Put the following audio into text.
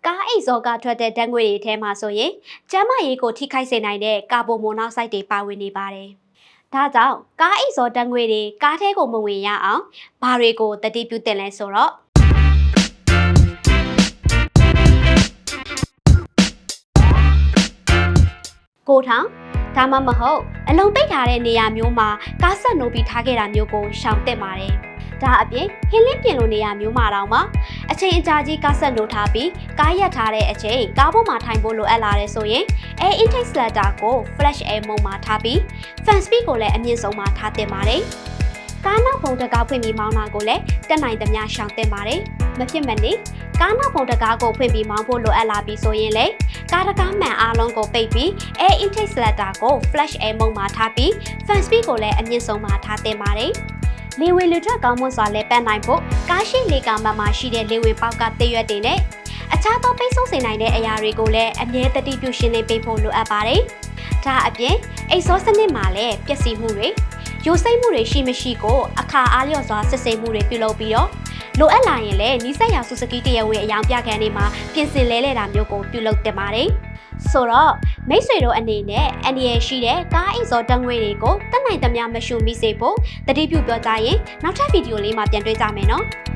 ကားအိတ်စောကထွက်တဲ့ဓာတ်ငွေ့တွေထဲမှာဆိုရင်ကျန်းမာရေးကိုထိခိုက်စေနိုင်တဲ့ကာဗွန်မိုနောက်ဆိုက်တွေပါဝင်နေပါတယ်။ဒါကြောင့်ကားအိတ်စောဓာတ်ငွေ့တွေကားထဲကိုမဝင်ရအောင်ဘာတွေကိုသတိပြုသင့်လဲဆိုတော့ကိုထောင်ဒါမှမဟုတ်အလုံးပိတ်ထားတဲ့နေရာမျိုးမှာကားဆက်နိုးပြီးထားခဲ့တာမျိုးကိုရှောင်သင့်ပါတယ်။ဒါအပြင်ဟင်းလင်းပြင်လိုနေရာမျိုးမှာတော့မှအချိန်အကြာကြီးကားဆက်နိုးထားပြီးကားရက်ထားတဲ့အချိန်ကားပေါ်မှာထိုင်ဖို့လိုအပ်လာတဲ့ဆိုရင် air intake slider ကို flash air mode မှာထားပြီး fan speed ကိုလည်းအမြင့်ဆုံးမှာထားသင့်ပါတယ်။ကားနောက်ဘုံတကားဖွင့်ပြီးမောင်းတာကိုလည်းတက်နိုင်သမျှရှောင်သင့်ပါတယ်။မဖြစ်မနေကားနောက်ဘုံတကားကိုဖွင့်ပြီးမောင်းဖို့လိုအပ်လာပြီးဆိုရင်လေကားတကားမှန်အားလုံးကိုပိတ်ပြီး air intake slider ကို flash air mode မှာထားပြီး fan speed ကိုလည်းအမြင့်ဆုံးမှာထားသင့်ပါတယ်။လေဝေလေထွက်ကောင်းမွန်စွာလဲပတ်နိုင်ဖို့ကားရှိလေကာမှန်မှာရှိတဲ့လေဝေပေါက်ကတရွက်တွေနဲ့အခြားသောပိတ်ဆို့စေနိုင်တဲ့အရာတွေကိုလည်းအမြဲတတိပြုရှင်းလင်းပေးဖို့လိုအပ်ပါတယ်။ဒါအပြင်အိတ်ဆောစနစ်မှာလည်းပျက်စီးမှုတွေယိုစိမ့်မှုတွေရှိမရှိကိုအခါအားလျော်စွာစစ်ဆေးမှုတွေပြုလုပ်ပြီးတော့လိုအပ်လာရင်လည်းနီးစပ်ရာစုစကီတရားဝင်အယောင်ပြခန်းတွေမှာပြင်ဆင်လဲတာမျိုးကိုပြုလုပ်တင်ပါတယ်။ဆိုတော့မိတ်ဆွေတို့အနေနဲ့အန္တရာယ်ရှိတဲ့ကားအိတ်စောဓာတ်ငွေ့တွေကိုတက်နိုင်သမျှမရှုမိစေဖို့တတိပြုပြောကြရင်နောက်ထပ်ဗီဒီယိုလေးမှာပြန်တွေ့ကြမယ်နော်။